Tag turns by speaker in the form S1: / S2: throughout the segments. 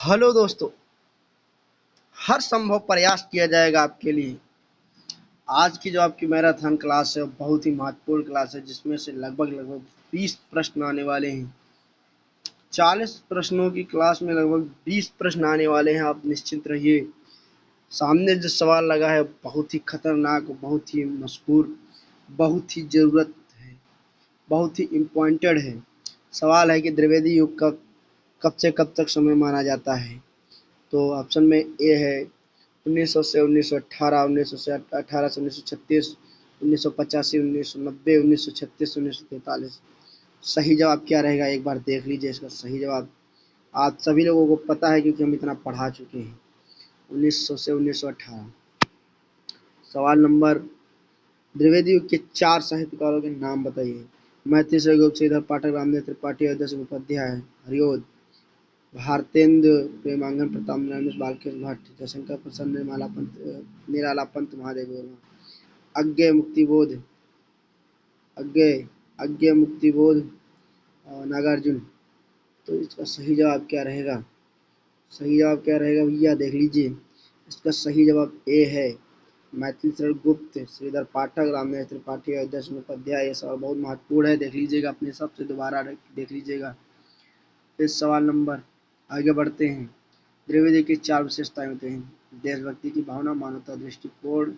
S1: Hello दोस्तों, हर संभव प्रयास किया जाएगा आपके लिए। आज की जो आपकी मैराथन क्लास है, बहुत ही महत्वपूर्ण क्लास है, जिसमें से लगभग 20 प्रश्न आने वाले हैं। 40 प्रश्नों की क्लास में लगभग 20 प्रश्न आने वाले हैं। आप निश्चिंत रहिए। सामने जो सवाल लगा है, बहुत ही खतरनाक, बहुत ही मशहूर, बहुत ही जरूरत है, बहुत ही इम्पोर्टेंट है। सवाल है कि द्विवेदी युग का कब से कब तक समय माना जाता है। तो ऑप्शन में ए है 1900 से 1918, 1900 से 18 से 1936, 1985, 1990, 1936, 1943। सही जवाब क्या रहेगा, एक बार देख लीजिए। इसका सही जवाब आप सभी लोगों को पता है, क्योंकि हम इतना पढ़ा चुके हैं। 1900 से 1918। सवाल नंबर, द्विवेदी युग के 4 साहित्यकारों के नाम बताइए। मैथिली श्री गुप्त, श्रीधर पाठक, रामदेव त्रिपाठी, अयोध्या उपाध्याय, हरिओद, भारतेंद्र, प्रेमांगन, प्रताप नारायण, बालकृष्ण भट्ट, जयशंकर प्रसाद, निराला पंत, महादेव वर्मा। अज्ञेय मुक्तिबोध, अज्ञेय अज्ञेय मुक्तिबोध और नागार्जुन। तो इसका सही जवाब क्या रहेगा? सही जवाब क्या रहेगा भैया, देख लीजिए। इसका सही जवाब ए है मैथिली शरण गुप्त, श्रीधर पाठक, रामदेव त्रिपाठी, अयोध्या उपाध्याय। ये सवाल बहुत महत्वपूर्ण है, देख लीजिएगा अपने हिसाब से, दोबारा देख लीजिएगा। इस सवाल नंबर आगे बढ़ते हैं। द्विवेदी की 4 विशेषताएं होते हैं। देशभक्ति की भावना, मानवता दृष्टिकोण,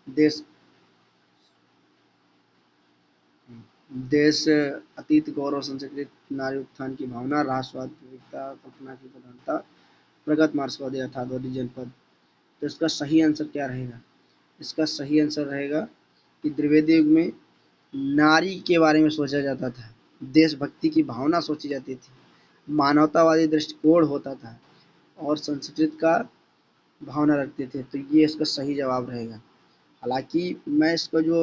S1: देश देश अतीत गौरव, संस्कृत, नारी उत्थान की भावना, राष्ट्रवाद, विविधता, कल्पना की प्रधानता, प्रगत मार्क्सवादी यथार्थवादी जनपद। तो इसका सही आंसर क्या रहेगा? इसका सही आंसर रहेगा कि द्विवेदी युग में नारी के बारे में सोचा जाता था, देशभक्ति की भावना सोची जाती थी, मानवतावादी दृष्टिकोण होता था और संस्कृत का भावना रखते थे। तो ये इसका सही जवाब रहेगा। हालांकि मैं इसको जो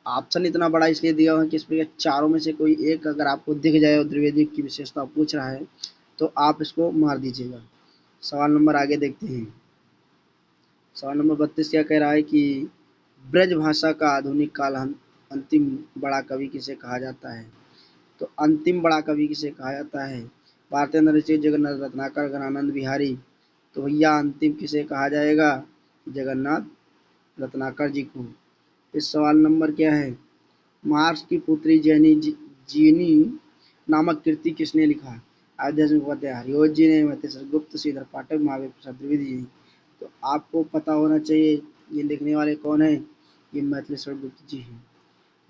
S1: ऑप्शन इतना बड़ा इसलिए दिया हूँ कि इसमें चारों में से कोई एक अगर आपको दिख जाए और द्विवेदी की विशेषता पूछ रहा है, तो आप इसको मार दीजिएगा। सवाल नंबर आगे देखते हैं। सवाल नंबर 32 क्या कह रहा है कि ब्रज भाषा का आधुनिक काल अंतिम बड़ा कवि किसे कहा जाता है? तो अंतिम बड़ा कवि किसे कहा जाता है? भारतीय नरसिंह, जगन्नाथ रत्नाकर, गणानंद बिहारी। तो भैया अंतिम किसे कहा जाएगा? जगन्नाथ रत्नाकर जी को। इस सवाल नंबर क्या है? मार्क्स की पुत्री जीनी नामक कृति किसने लिखा? अयोध्या उपाध्याय, हरिओद जी ने, मैथिली गुप्त, श्रीधर पाठक, महावीर प्रसाद द्विवेदी जी। तो आपको पता होना चाहिए ये लिखने वाले कौन है। ये मैथिली गुप्त जी हैं।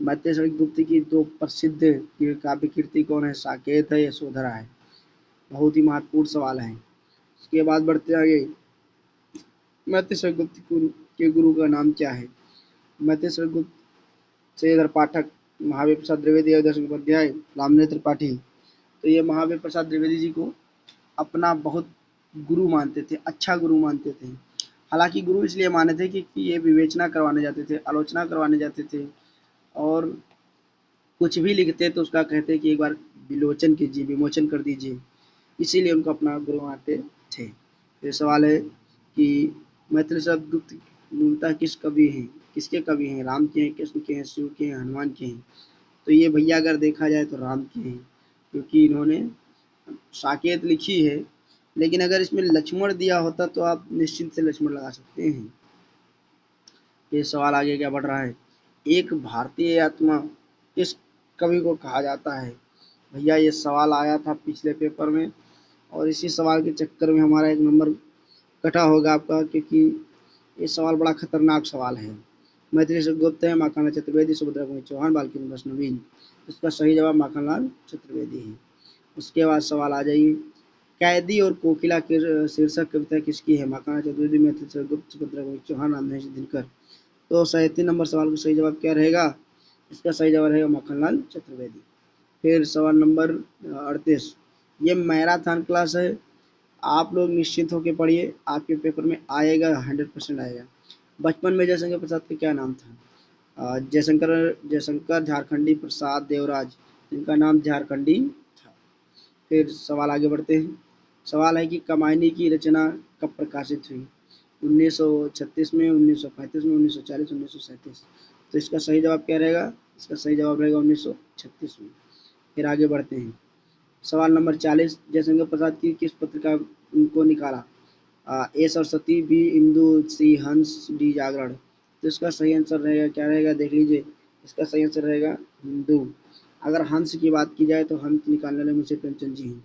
S1: मैथिली गुप्त की 2 प्रसिद्ध काव्य कृति कौन है? साकेत है, यशोधरा है। बहुत ही महत्वपूर्ण सवाल है। उसके बाद बढ़ते आगे। मैथिली गुप्त के गुरु का नाम क्या है? मैथिली गुप्त, श्रीधर पाठक, महावीर प्रसाद द्विवेदी, अयोध्या उपाध्याय, रामदेव त्रिपाठी। तो ये महावीर प्रसाद द्विवेदी जी को अपना बहुत गुरु मानते थे, अच्छा गुरु मानते थे। हालांकि गुरु इसलिए माने थे कि ये विवेचना करवाने जाते थे, आलोचना करवाने जाते थे, और कुछ भी लिखते तो उसका कहते कि एक बार विलोचन कीजिए, विमोचन कर दीजिए। इसीलिए उनको अपना गुरु मानते थे। ये सवाल है कि मैथिली शब्द गुप्त मूलतः किस कवि हैं, किसके कवि हैं? राम के हैं, कृष्ण के हैं, शिव के हैं, हनुमान के हैं? तो ये भैया अगर देखा जाए तो राम के हैं, क्योंकि इन्होंने साकेत लिखी है। लेकिन अगर इसमें लक्ष्मण दिया होता तो आप निश्चिंत से लक्ष्मण लगा सकते हैं। ये सवाल आगे क्या बढ़ रहा है? एक भारतीय आत्मा किस कवि को कहा जाता है? भैया ये सवाल आया था पिछले पेपर में, और इसी सवाल के चक्कर में हमारा 1 नंबर कटा होगा आपका, क्योंकि ये सवाल बड़ा खतरनाक सवाल है। मैथिली से गुप्त है, माखनलाल चतुर्वेदी, सुभद्रा कुमारी चौहान, बाल्की वैष्णवी। इसका सही जवाब माखनलाल चतुर्वेदी है। उसके बाद सवाल आ जाइए, कैदी और कोकिला की शीर्षक कविता किसकी है? माखनलाल चतुर्वेदी, मैथिली से गुप्त, सुभद्रा कुमारी चौहान, रामधन दिनकर। तो 37 नंबर सवाल का सही जवाब क्या रहेगा? इसका सही जवाब रहेगा माखनलाल चतुर्वेदी। फिर सवाल नंबर 38। ये मैराथन क्लास है, आप लोग निश्चित होकर पढ़िए, आपके पेपर में आएगा, 100% आएगा। बचपन में जयशंकर प्रसाद का क्या नाम था? जयशंकर जयशंकर झारखंडी प्रसाद देवराज, इनका नाम झारखंडी था। फिर सवाल आगे बढ़ते हैं। सवाल है कि कमायनी की रचना कब प्रकाशित हुई? 1936 में, 1935 में, 1940, 1937। तो इसका सही जवाब क्या रहेगा? इसका सही जवाब रहेगा 1936 में। फिर आगे बढ़ते हैं। सवाल नंबर 40, जयशंकर प्रसाद की किस पत्रिका को निकाला? ए सरस्वती, बी इंदु, सी हंस, डी जागरण। तो इसका सही आंसर रहेगा, क्या रहेगा देख लीजिए, इसका सही आंसर रहेगा हिंदू। अगर हंस की बात की जाए तो हंस निकालने वाले मुंशी प्रेमचंद जी हैं।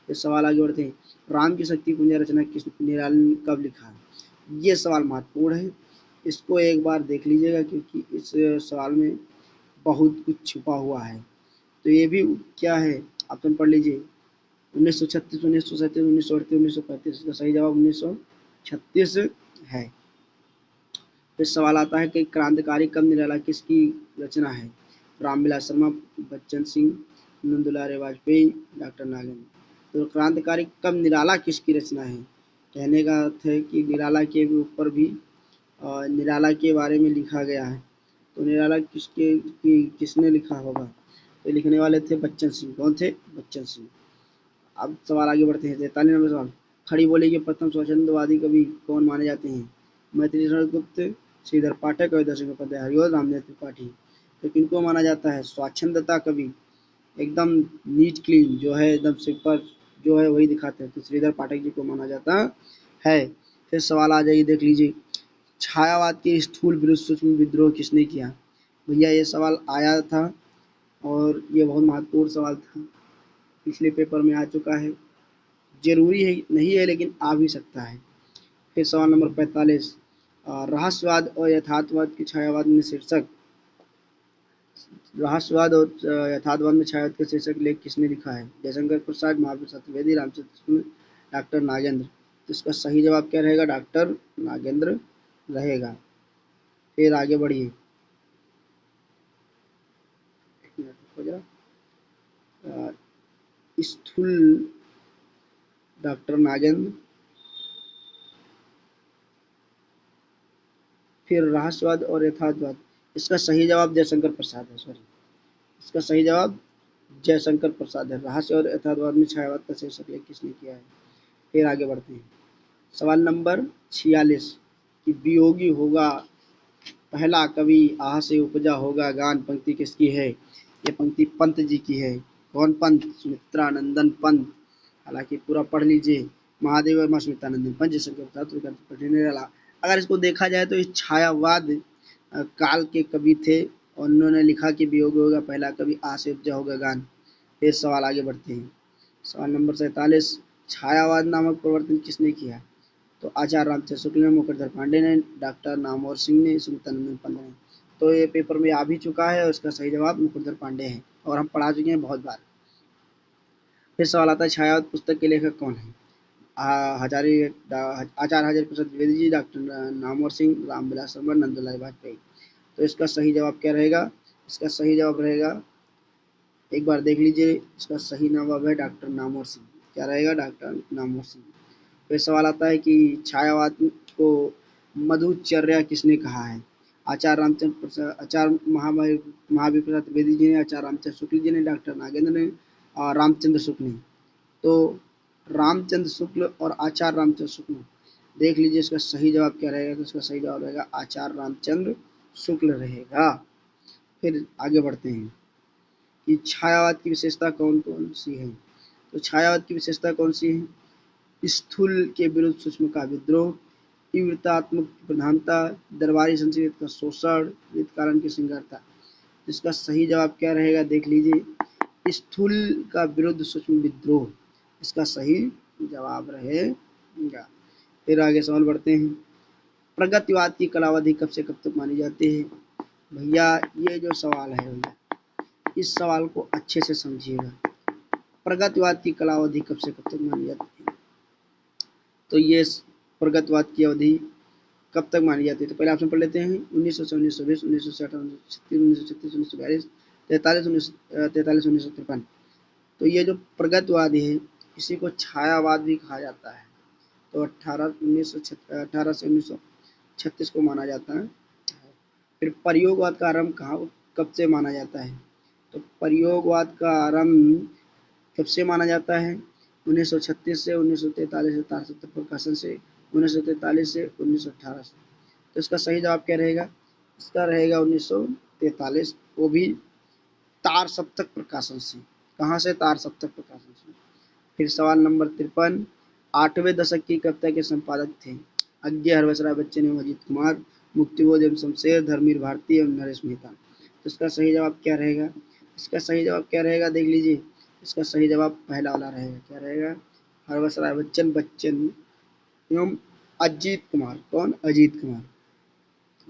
S1: ये सवाल आगे बढ़ते हैं, राम की शक्ति पूंजा रचना किस निराल ने कब लिखा? ये सवाल महत्वपूर्ण है, इसको एक बार देख लीजिएगा क्योंकि इस सवाल में बहुत कुछ छुपा हुआ है। तो ये भी क्या है, ऑप्शन पढ़ लीजिए, 1936, 1937, 1938, 1935। इसका सही जवाब 1936 है। फिर सवाल आता है कि क्रांतिकारी कब निराला किसकी रचना है? रामविलास शर्मा, बच्चन सिंह, नंदुलाल वाजपेयी, डॉक्टर नागेंद्र। तो क्रांतिकारी कब निराला किसकी रचना है? कहने का अर्थ है कि निराला के ऊपर भी निराला के बारे में लिखा गया है। तो निराला किसने लिखा होगा? तो लिखने वाले थे बच्चन सिंह। कौन थे? बच्चन सिंह। अब सवाल आगे बढ़ते हैं, 43 नंबर सवाल, खड़ी बोली के प्रथम स्वच्छंदवादी कवि कौन माने जाते हैं? मैथिली शरण गुप्त, श्रीधर पाठक, हरिदास उपाध्याय, हरिवंश रामदेव त्रिपाठी। तो किनको माना जाता है स्वच्छंदता कवि? एकदम नीट क्लीन जो है, एकदम सिंपल जो है वही दिखाते हैं, तो श्रीधर पाठक जी को माना जाता है। फिर सवाल आ जाइए, देख लीजिए, छायावाद के स्थूल विरुद्ध सूक्ष्म विद्रोह किसने किया? भैया ये सवाल आया था और ये बहुत महत्वपूर्ण सवाल था, पिछले पेपर में आ चुका है, जरूरी है नहीं है लेकिन आ भी सकता है। फिर सवाल नंबर 45, रहस्यवाद और यथार्थवाद की छायावाद में शीर्षक, रहस्यवाद और यथार्थवाद में छायावाद का शीर्षक लेख किसने लिखा है? जयशंकर प्रसाद, महावीर चतुर्वेदी, रामचंद्र, डॉक्टर नागेंद्र। तो इसका सही जवाब क्या रहेगा? डॉक्टर नागेंद्र रहेगा। फिर आगे बढ़िए, स्थूल डॉक्टर नागेंद्र, फिर रहस्यवाद और यथार्थवाद। इसका सही जवाब जयशंकर प्रसाद है, सॉरी, इसका सही जवाब जयशंकर प्रसाद है। रहस्य और यथार्थवाद में छायावाद का शीर्षक लेख किसने किया है? फिर आगे बढ़ते हैं, सवाल नंबर 46, कि वियोगी होगा पहला कवि, आह से उपजा होगा गान, पंक्ति किसकी है? ये पंक्ति पंत जी की है। कौन पंत? सुमित्रानंदन पंत। हालांकि पूरा पढ़ लीजिए, महादेव वर्मा, सुमित्रानंदन पंत, जयशंकर प्रसाद, निराला। अगर इसको देखा जाए तो इस छायावाद काल के कवि थे और उन्होंने लिखा कि वियोग होगा पहला कवि, आह से उपजा होगा गान। फिर सवाल आगे बढ़ते हैं, सवाल नंबर 47, छायावाद नामक प्रवर्तन किसने किया? तो आचार्य रामचंद्र शुक्ल ने, मुखर्जी पांडे ने, डॉक्टर नामवर सिंह ने, सुमित्रानंदन पंत ने। तो ये पेपर में आ भी चुका है और इसका सही जवाब मुखर्जी पांडे है और हम पढ़ा चुके हैं बहुत बार। फिर सवाल आता है, छायावाद पुस्तक के लेखक कौन है? आचार्य हजारी प्रसाद द्विवेदी जी, डॉक्टर नामवर सिंह, रामविलास शर्मा, नंदलाल वाजपेयी। तो इसका सही जवाब क्या रहेगा? इसका सही जवाब रहेगा, एक बार देख लीजिए, इसका सही जवाब है डॉक्टर नामवर सिंह। क्या रहेगा? डॉक्टर नामवर सिंह। फिर सवाल आता है कि छायावाद को मधुचर्या किसने कहा है? आचार्य रामचंद्र प्रसाद, आचार्य महावीर प्रसाद द्विवेदी जी ने, आचार्य रामचंद्र शुक्ल जी ने, डॉक्टर नागेंद्र ने और रामचंद्र शुक्ल ने। तो रामचंद्र शुक्ल और आचार्य रामचंद्र शुक्ल, देख लीजिए इसका सही जवाब क्या रहेगा? तो इसका सही जवाब रहेगा आचार्य रामचंद्र शुक्ल रहेगा। फिर आगे बढ़ते हैं कि छायावाद की विशेषता कौन कौन सी है? तो छायावाद की विशेषता कौन सी है? स्थूल के विरुद्ध सूक्ष्म का विद्रोह, तीव्रतात्मक प्रधानता, दरबारी संस्कृति का शोषण, कारण की श्रृंगारता। इसका सही जवाब क्या रहेगा? देख लीजिए, स्थूल का विरुद्ध सूक्ष्म विद्रोह, इसका सही जवाब रहेगा। फिर आगे सवाल बढ़ते हैं, प्रगतिवाद की कालावधि कब से कब तक मानी जाती है? भैया ये जो सवाल है भैया, इस सवाल को अच्छे से समझिएगा, प्रगतिवाद की कालावधि कब से कब तक मानी जाती है? तो ये प्रगतिवाद की अवधि कब तक मानी जाती है? तो पहले ऑप्शन पढ़ लेते हैं, 1900 से 1920, 1960, 1936, 1942, 43, 1953। तो ये जो प्रगतिवादी है इसी को छायावाद भी कहा जाता है। तो 18 से 1936 को माना जाता है। फिर प्रयोगवाद का आरंभ कब से माना जाता है? तो प्रयोगवाद का आरंभ कब से माना जाता है? 1936 से, 1943 से, तारसत्य प्रकाशन से, 1943 से, 1918 से। तो इसका सही जवाब क्या रहेगा? इसका रहेगा 1943, वो भी तार सप्तक प्रकाशन से। कहाँ से? तार सप्तक प्रकाशन से। फिर सवाल नंबर 53, 8वें दशक की कविता के संपादक थे? अज्ञे, हरवंश राय बच्चन एवं अजीत कुमार, मुक्तिबोध एवं शमशेर, धर्मवीर भारती एवं नरेश मेहता। तो इसका सही जवाब क्या रहेगा? इसका सही जवाब क्या रहेगा, देख लीजिए। इसका सही जवाब पहला वाला रहेगा। क्या रहेगा? हरवंश राय बच्चन एवं अजीत कुमार। कौन? अजीत कुमार।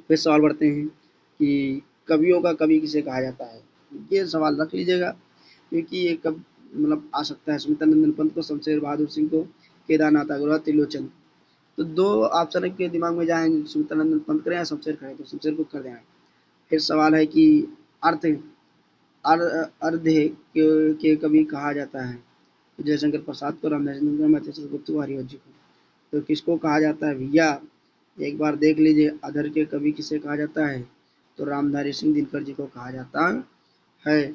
S1: फिर सवाल बढ़ते हैं कि कवियों का कवि किसे कहा जाता है? ये सवाल रख लीजिएगा, क्योंकि ये कब मतलब आ सकता है। सुमित्रानंदन पंत को, शमशेर बहादुर सिंह को, केदारनाथ अग्रवाल, त्रिलोचन। तो दो ऑप्शन के दिमाग में जाएंगे, सुमित्रानंदन पंत करें या शमशेर करें, तो शमशेर को कर देना। फिर सवाल है कि अर्थ अर्धे के कवि कहा जाता है? तो जयशंकर प्रसाद को, रामनारायण महेश गुप्त को, हरिवंश जी को। तो किसको कहा जाता है भैया? एक बार देख लीजिए, अधर के कवि किसे कहा जाता है? तो रामधारी सिंह दिनकर जी को कहा जाता है।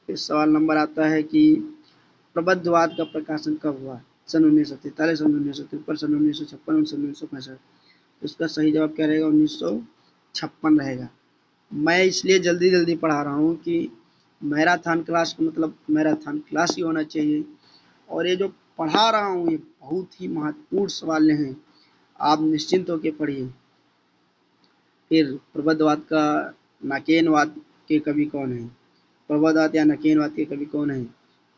S1: फिर सवाल नंबर आता है कि प्रबंधवाद का प्रकाशन कब हुआ? सन 1943, सन 1953, सन 1956, सन 1965। तो इसका सही जवाब क्या रहेगा? 1956 रहेगा। मैं इसलिए जल्दी जल्दी पढ़ा रहा हूँ कि मैराथन क्लास का मतलब मैराथन क्लास ही होना चाहिए। और ये जो पढ़ा रहा हूँ ये बहुत ही महत्वपूर्ण सवाल हैं, आप निश्चिंत होकर पढ़िए। फिर प्रबंधवाद का नाकेनवाद के कवि कौन है? प्रबंधवाद या नकेनवाद के कवि कौन है?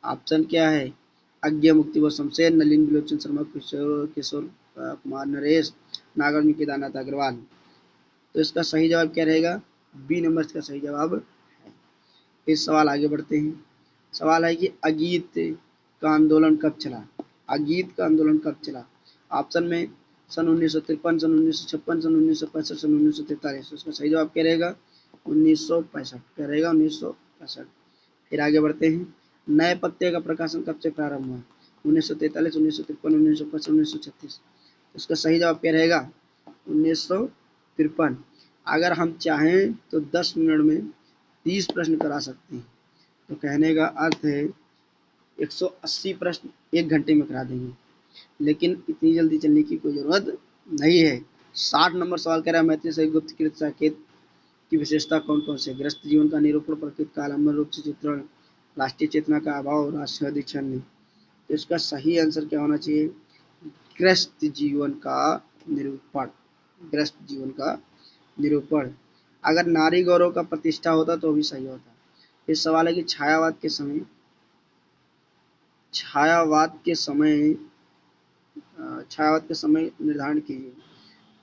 S1: ऑप्शन क्या है? अज्ञे, मुक्तिबोध शमशेर, नलिन विलोचन शर्मा, किशोर कुमार नरेश, नागरनी केदारनाथ अग्रवाल। तो इसका सही जवाब क्या रहेगा? बी नंबर इसका सही जवाब है। इस सवाल आगे बढ़ते हैं। सवाल है कि अगीत का आंदोलन कब चला? अगीत का आंदोलन कब चला? ऑप्शन में सन 1953, सन 1956, सन 1965, सन 1943। उसका सही जवाब क्या रहेगा? 1965। क्या रहेगा? 1965। फिर आगे बढ़ते हैं। नए पत्ते का प्रकाशन कब से प्रारंभ हुआ? 1943, 1953, 1955, 1936। उसका सही जवाब क्या रहेगा? 1953। अगर हम चाहें तो 10 मिनट में 30 प्रश्न करा सकते हैं। तो कहने का अर्थ है 180 प्रश्न 1 घंटे में करा देंगे, लेकिन इतनी जल्दी चलने की कोई जरूरत नहीं है। 60 नंबर सवाल कह रहा है, मैत्री से गुप्त कृत साकेत की विशेषता कौन कौन से? ग्रस्त जीवन का निरूपण, प्रकृति का आलम्बन रूप से चित्रण, राष्ट्रीय चेतना का अभाव, राष्ट्रवादी छंद। तो इसका सही आंसर क्या होना चाहिए? ग्रस्त जीवन का निरूपण। ग्रस्त जीवन का निरूपण। अगर नारी गौरव का प्रतिष्ठा होता तो भी सही होता। इस सवाल है कि छायावाद के समय निर्धारण कीजिए।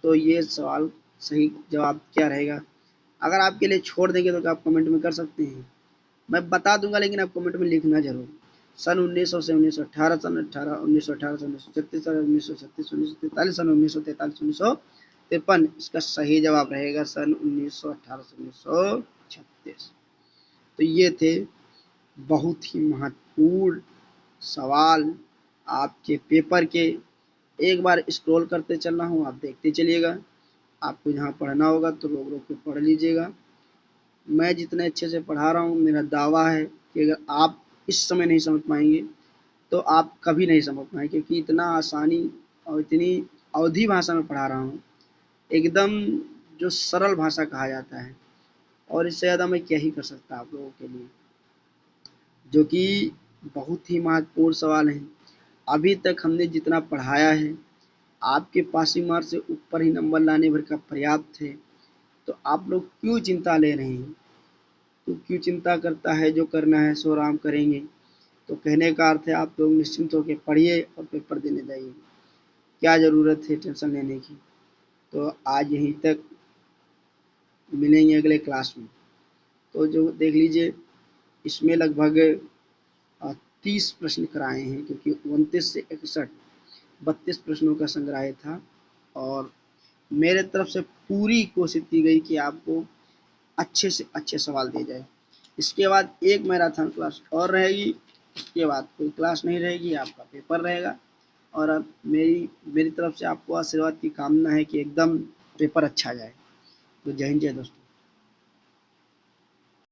S1: तो ये सवाल सही जवाब क्या रहेगा? अगर आपके लिए छोड़ देंगे तो आप कमेंट में कर सकते हैं, मैं बता दूंगा, लेकिन आप कमेंट में लिखना जरूर। सन 1900 से 1918, सन 1918 से 1936, सन 1936, 1943, सन 1943, 1953। इसका सही जवाब रहेगा सन 1918 से 1936। तो ये थे बहुत ही महत्वपूर्ण सवाल आपके पेपर के। एक बार स्क्रॉल करते चलना हूँ, आप देखते चलिएगा। आपको जहाँ पढ़ना होगा तो रोक रोक के पढ़ लीजिएगा। मैं जितने अच्छे से पढ़ा रहा हूँ, मेरा दावा है कि अगर आप इस समय नहीं समझ पाएंगे तो आप कभी नहीं समझ पाएंगे, क्योंकि इतना आसानी और इतनी अवधि भाषा में पढ़ा रहा हूँ, एकदम जो सरल भाषा कहा जाता है। और इससे ज़्यादा मैं क्या ही कर सकता आप लोगों के लिए, जो कि बहुत ही महत्वपूर्ण सवाल हैं। अभी तक हमने जितना पढ़ाया है, आपके पासिंग मार्क्स से ऊपर ही नंबर लाने भर का पर्याप्त है। तो आप लोग क्यों चिंता ले रहे हैं? तो क्यों चिंता करता है? जो करना है सो राम करेंगे। तो कहने का अर्थ है आप लोग निश्चिंत होकर पढ़िए और पेपर देने जाइए। क्या ज़रूरत है टेंशन लेने की? तो आज यहीं तक, मिलेंगे अगले क्लास में। तो जो देख लीजिए, इसमें लगभग 30 प्रश्न कराए हैं, क्योंकि 29 से 61 32 प्रश्नों का संग्रह था। और मेरे तरफ से पूरी कोशिश की गई कि आपको अच्छे से अच्छे सवाल दिए जाए। इसके बाद एक मैराथन क्लास और रहेगी, इसके बाद कोई क्लास नहीं रहेगी, आपका पेपर रहेगा। और अब मेरी तरफ से आपको आशीर्वाद की कामना है कि एकदम पेपर अच्छा जाए। तो जय हिंद, जय दोस्तों।